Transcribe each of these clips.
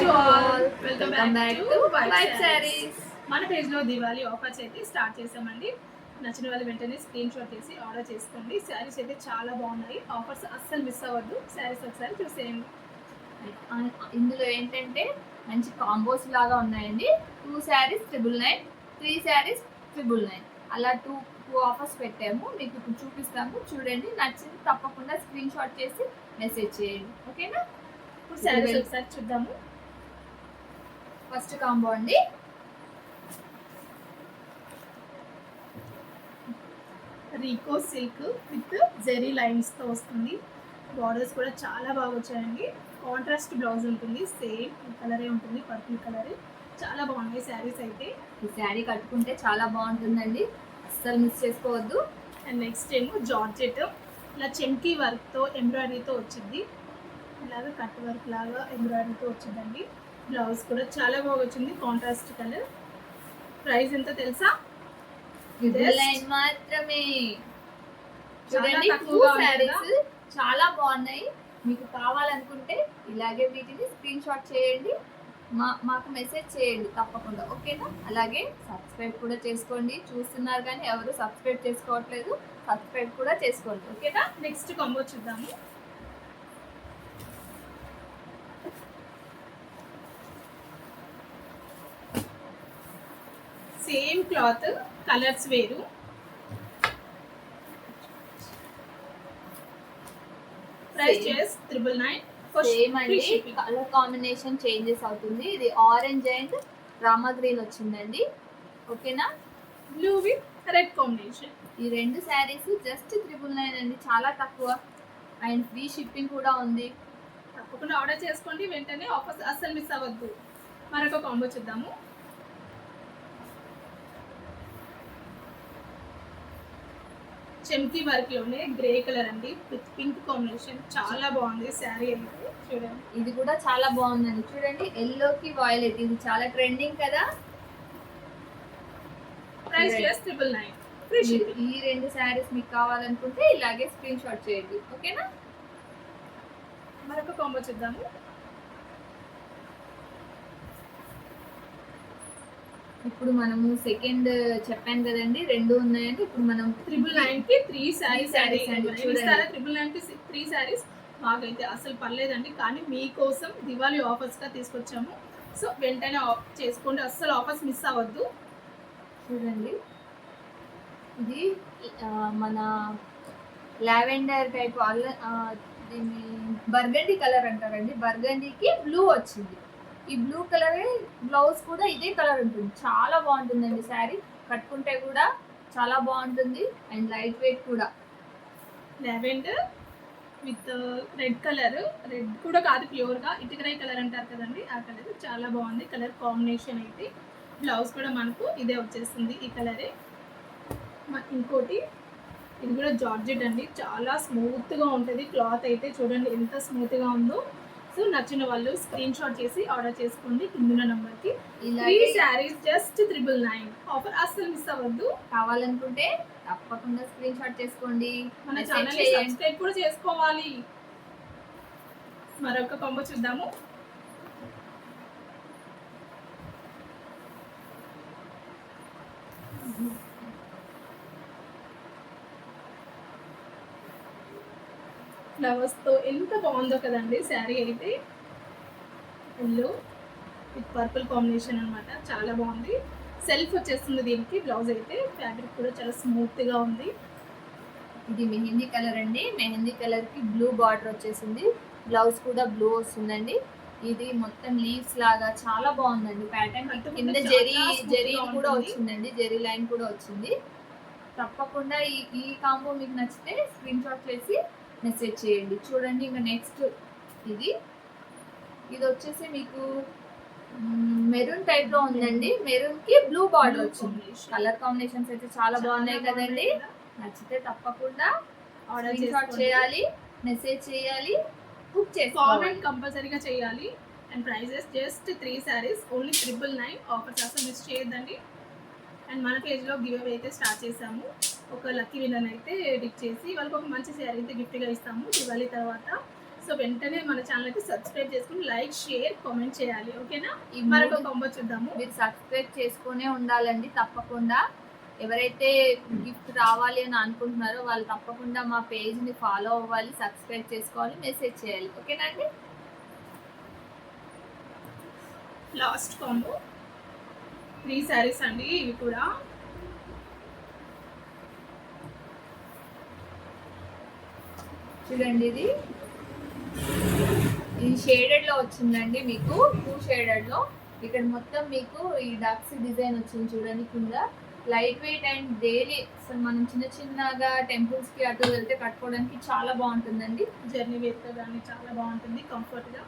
To all welcome back to to white white saris. Saris. మన పేజ్లో Diwali offers అయితే స్టార్ట్ చేసామండి. నచ్చిన వాళ్ళు వెంటనే స్క్రీన్ షాట్ చేసి ఆర్డర్ చేసుకోండి. శారీస్ అయితే చాలా బాగున్నాయి. ఆఫర్స్ అస్సలు మిస్ అవ్వద్దు. శారీస్ ఒకసారి చూసేయండి. ఇందులో ఏంటంటే మంచి కాంబోస్ లాగా ఉన్నాయండి. 2 శారీస్ 999, 3 శారీస్ 999, అలా టూ ఆఫర్స్ పెట్టాము. మీకు ఇప్పుడు చూపిస్తాము, చూడండి. నచ్చింది తప్పకుండా స్క్రీన్ షాట్ చేసి మెసేజ్ చేయండి, ఓకేనా? ఇప్పుడు శారీస్ ఒకసారి చూద్దాము. ఫస్ట్ కాంబో అండి, రీకో సిల్క్ విత్ జెరీ లైన్స్తో వస్తుంది. బార్డర్స్ కూడా చాలా బాగా వచ్చాయండి. కాంట్రాస్ట్ బ్లౌజ్ ఉంటుంది, సేమ్ కలరే ఉంటుంది, పర్పుల్ కలర్. చాలా బాగున్నాయి శారీస్ అయితే. ఈ శారీ కట్టుకుంటే చాలా బాగుంటుందండి, అస్సలు మిస్ చేసుకోవద్దు. అండ్ నెక్స్ట్ ఏమో జార్జెట్, ఇలా చెంకీ వర్క్తో ఎంబ్రాయిడరీతో వచ్చింది. ఇలాగ కట్ వర్క్ లాగా ఎంబ్రాయిడరీతో వచ్చిందండి. బ్లౌజ్ కూడా చాలా బాగా వచ్చింది, కాంట్రాస్ట్ కలర్. ప్రైస్ ఎంత తెలుసా? మాత్రమే. చూడండి, 2 శారీస్ చాలా బాగున్నాయి. మీకు కావాలనుకుంటే ఇలాగే వీటిని స్క్రీన్ షాట్ చేయండి, మాకు మెసేజ్ చేయండి తప్పకుండా, ఓకేనా? అలాగే సబ్స్క్రైబ్ కూడా చేసుకోండి. చూస్తున్నారు కానీ ఎవరు సబ్స్క్రైబ్ చేసుకోవట్లేదు, సబ్స్క్రైబ్ కూడా చేసుకోండి, ఓకేనా? నెక్స్ట్ కాంబో చూద్దాము. సేమ్ క్లాత్, కలర్స్ వేరు. ప్రైస్ చేస్ 999. సేమ్ అండి, కలర్ కాంబినేషన్ చేంజెస్ అవుతుంది. ఇది ఆరెంజ్ అండ్ రామా గ్రీన్ వచ్చిందండి, ఓకేనా? Blue with red combination. ఈ 2 శారీస్ జస్ట్ 999 అండి, చాలా తక్కువ. అండ్ ఫ్రీ షిప్పింగ్ కూడా ఉంది. తప్పకుండా ఆర్డర్ చేసుకోండి వెంటనే, ఆఫర్స్ అస్సలు మిస్ అవ్వద్దు. మరొక కాంబో చూద్దాము. చెంకీ వర్క్ లోనే గ్రే కలర్ అండి, విత్ పింక్ కాంబినేషన్. చాలా బాగుంది శారీ అయితే, చూడండి. ఇది కూడా చాలా బాగుందండి, చూడండి. ఎల్లోకి వాయిలెట్, ఇది చాలా ట్రెండింగ్ కదా. Price just 999. ఈ 2 శారీస్ మీకు కావాలనుకుంటే ఇలాగే స్క్రీన్ షాట్ చేయండి, ఓకేనా? మరొక కాంబో చూద్దాము. ఇప్పుడు మనము సెకండ్ చెప్పాను కదండి, 2 ఉన్నాయండి. ఇప్పుడు మనం 999 కి 3 శారీస్ అండి. 999 కి 3 శారీస్. మాకైతే అసలు పర్లేదండి, కానీ మీకోసం దివాళీ ఆఫర్స్ గా తీసుకొచ్చాము. సో వెంటనే చేసుకోండి, అస్సలు ఆఫర్స్ మిస్ అవ్వద్దు. చూడండి, ఇది మన లావెండర్ టైప్, దీన్ని బర్గండీ కలర్ అంటారండి. బర్గండీకి బ్లూ వచ్చింది. ఈ బ్లూ కలర్ బ్లౌజ్ కూడా ఇదే కలర్ ఉంటుంది. చాలా బాగుంటుందండి శారీ, కట్టుకుంటే కూడా చాలా బాగుంటుంది. అండ్ లైట్ వెయిట్ కూడా. Lavender with red colour, red కూడా కాదు, ప్యూర్గా ఇటుకరై కలర్ అంటారు కదండి, ఆ కలర్ చాలా బాగుంది. కలర్ కాంబినేషన్ అయితే బ్లౌజ్ కూడా మనకు ఇదే వచ్చేస్తుంది, ఈ కలరే. ఇంకోటి, ఇది కూడా జార్జెట్ అండి, చాలా స్మూత్గా ఉంటుంది క్లాత్ అయితే. చూడండి ఎంత స్మూత్గా ఉందో. సో నచ్చిన వాళ్ళు స్క్రీన్ షాట్ చేసి ఆర్డర్ చేసుకోండి కింద నంబర్కి. 3 శారీస్ జస్ట్ 999. ఆఫర్ అస్సలు మిస్ అవ్వద్దు. కావాలనుకుంటే తప్పకుండా స్క్రీన్ షాట్ చేసుకోండి, మన ఛానల్ సబ్స్క్రైబ్ కూడా చేసుకోవాలి. మరొక కాంబో చూద్దాము. ఫ్లవర్స్తో ఎంత బాగుందో కదండి శారీ అయితే. ఎల్లో విత్ పర్పుల్ కాంబినేషన్ అనమాట, చాలా బాగుంది. సెల్ఫ్ వచ్చేస్తుంది దీనికి. బ్లౌజ్ అయితే ఫ్యాబ్రిక్ కూడా చాలా స్మూత్గా ఉంది. ఇది మెహందీ కలర్ అండి, మెహందీ కలర్కి బ్లూ బార్డర్ వచ్చేసింది. బ్లౌజ్ కూడా బ్లూ వస్తుందండి. ఇది మొత్తం లీవ్స్ లాగా చాలా బాగుందండి ప్యాటర్న్. కింద జెరీ కూడా వచ్చిందండి, జెరీ లైన్ కూడా వచ్చింది. తప్పకుండా ఈ కాంబో మీకు నచ్చితే స్క్రీన్ షాట్ చేసి మెసేజ్ చేయండి. చూడండి, ఇంకా నెక్స్ట్ ఇది వచ్చేసి మీకు మెరూన్ టైప్ లో ఉందండి. మెరూన్ కి బ్లూ బార్డర్ వచ్చింది. కలర్ కాంబినేషన్స్ అయితే చాలా బాగున్నాయి కదండి. నచ్చితే తప్పకుండా ఆర్డర్ చేయాలి, మెసేజ్ చేయాలి, బుక్ చేసుకోవాలి, కామెంట్ కంపల్సరీగా చేయాలి. And prizes just 3 saris only 999. Offers అసలు మిస్ చేయొద్దండి. అండ్ మన పేజ్లో గివ్ అవే అయితే స్టార్ట్ చేసాము. ఒక లక్కీ విన్నర్ అయితే డిక్ చేసి వాళ్ళకి ఒక మంచి శారీ అయితే గిఫ్ట్గా ఇస్తాము దివాళీ తర్వాత. సో వెంటనే మన ఛానల్కి సబ్స్క్రైబ్ చేసుకుని లైక్ షేర్ కామెంట్ చేయాలి. ఓకేనా? ఈ మరొక మూడు కాంబో చూద్దాము. మీరు సబ్స్క్రైబ్ చేసుకునే ఉండాలండి తప్పకుండా. ఎవరైతే గిఫ్ట్ రావాలి అని అనుకుంటున్నారో వాళ్ళు తప్పకుండా మా పేజ్ని ఫాలో అవ్వాలి, సబ్స్క్రైబ్ చేసుకోవాలి, మెసేజ్ చేయాలి. ఓకేనా అండి? లాస్ట్ కాంబో 3 శారీస్ అండి. ఇవి కూడా చూడండి, ఇది షేడెడ్ లో వచ్చిందండి. మీకు 2 షేడెడ్ లో ఇక్కడ మొత్తం మీకు ఈ డక్స్ డిజైన్ వచ్చింది చూడండి. కింద లైట్ వెయిట్ అండ్ డైలీ అసలు మనం చిన్నగా టెంపుల్స్ కి అటు వెళ్తే కట్టుకోవడానికి చాలా బాగుంటుందండి. జర్నీ వేర్ కానీ చాలా బాగుంటుంది, కంఫర్ట్ గా.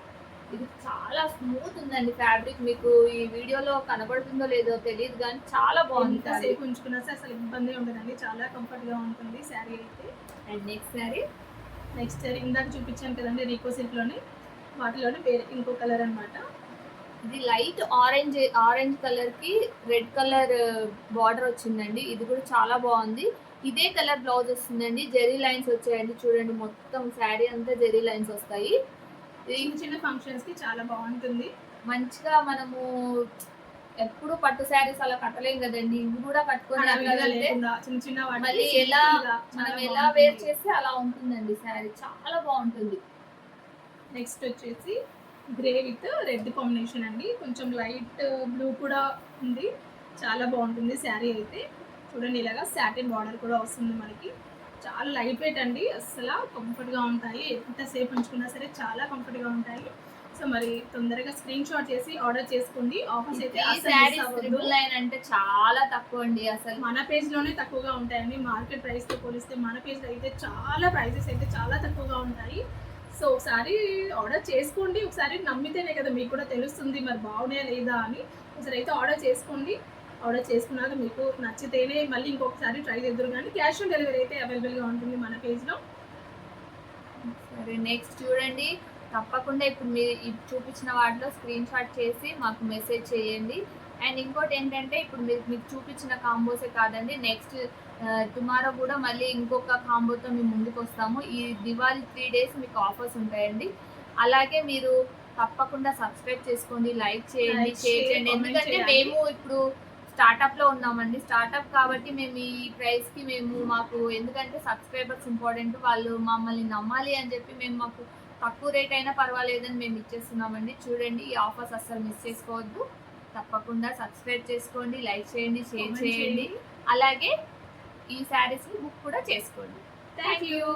ఇది చాలా స్మూత్ ఉందండి ఫ్యాబ్రిక్. మీకు ఈ వీడియోలో కనబడుతుందో లేదో తెలియదు కానీ చాలా బాగుంది. సేపు ఉంచుకున్నా సరే అసలు ఇబ్బంది ఉండదండి, చాలా కంఫర్ట్ గా ఉంటుంది శారీ అయితే. అండ్ నెక్స్ట్ శారీ ఇందాక చూపించాను కదండి రీకో సిల్క్ లోనే, వాటిలోనే వేరే ఇంకో కలర్ అన్నమాట. ఇది లైట్ ఆరెంజ్ కలర్ కి రెడ్ కలర్ బార్డర్ వచ్చిందండి. ఇది కూడా చాలా బాగుంది. ఇదే కలర్ బ్లౌజ్ వస్తుందండి. జెరీ లైన్స్ వచ్చాయండి చూడండి, మొత్తం శారీ అంతా జెరీ లైన్స్ వస్తాయి. చిన్న ఫంక్షన్స్ కి చాలా బాగుంటుంది. మంచిగా మనము ఎప్పుడు పట్టు శారీస్ అలా కట్టలేం కదండి, ఇవి కూడా కట్టుకొని చిన్న మళ్ళీ మనం ఎలా వేర్ చేస్తే అలా ఉంటుందండి శారీ, చాలా బాగుంటుంది. నెక్స్ట్ వచ్చేసి గ్రే విత్ రెడ్ కాంబినేషన్ అండి. కొంచెం లైట్ బ్లూ కూడా ఉంది, చాలా బాగుంటుంది శారీ అయితే. చూడండి, ఇలాగా సాటిన్ బార్డర్ కూడా వస్తుంది మనకి. చాలా లైట్ వెయిట్ అండి, అస్సలు కంఫర్ట్గా ఉంటాయి. ఎంతసేపు ఉంచుకున్నా సరే చాలా కంఫర్ట్గా ఉంటాయి. సో మరి తొందరగా స్క్రీన్ షాట్ చేసి ఆర్డర్ చేసుకోండి. ఆఫర్స్ అయితే అంటే చాలా తక్కువ అండి, అసలు మన పేజ్ లోనే తక్కువగా ఉంటాయండి. మార్కెట్ ప్రైస్ తో పోలిస్తే మన పేజ్ లో అయితే చాలా ప్రైజెస్ అయితే చాలా తక్కువగా ఉంటాయి. సో ఒకసారి ఆర్డర్ చేసుకోండి. ఒకసారి నమ్మితేనే కదా మీకు కూడా తెలుస్తుంది మరి బాగున్నాయా లేదా అని. ఒకసారి అయితే ఆర్డర్ చేసుకోండి. ఆర్డర్ చేసుకున్నాక మీకు నచ్చితేనే మళ్ళీ ఇంకొకసారి ట్రై చేద్దరు. కానీ క్యాష్ ఆన్ డెలివరీ అయితే అవైలబుల్గా ఉంటుంది మన పేజ్లో. సరే, నెక్స్ట్ చూడండి. తప్పకుండా ఇప్పుడు మీరు చూపించిన వాటిలో స్క్రీన్ షాట్ చేసి మాకు మెసేజ్ చేయండి. అండ్ ఇంకోటి ఏంటంటే, ఇప్పుడు మీకు చూపించిన కాంబోసే కాదండి, నెక్స్ట్ టుమారో కూడా మళ్ళీ ఇంకొక కాంబోతో మేము ముందుకు వస్తాము. ఈ దివాళీ 3 days మీకు ఆఫర్స్ ఉంటాయండి. అలాగే మీరు తప్పకుండా సబ్స్క్రైబ్ చేసుకోండి, లైక్ చేయండి, షేర్ చేయండి. ఎందుకంటే మేము ఇప్పుడు స్టార్టప్లో ఉన్నామండి. స్టార్టప్ కాబట్టి మేము ఈ ప్రైస్కి మాకు ఎందుకంటే సబ్స్క్రైబర్స్ ఇంపార్టెంట్, వాళ్ళు మమ్మల్ని నమ్మాలి అని చెప్పి మేము మాకు తక్కువ రేట్ అయినా పర్వాలేదని మేము ఇచ్చేస్తున్నామండి. చూడండి, ఈ ఆఫర్స్ అస్సలు మిస్ చేసుకోవద్దు. తప్పకుండా సబ్స్క్రైబ్ చేసుకోండి, లైక్ చేయండి, షేర్ చేయండి. అలాగే ఈ శారీస్ని బుక్ కూడా చేసుకోండి. Thank you.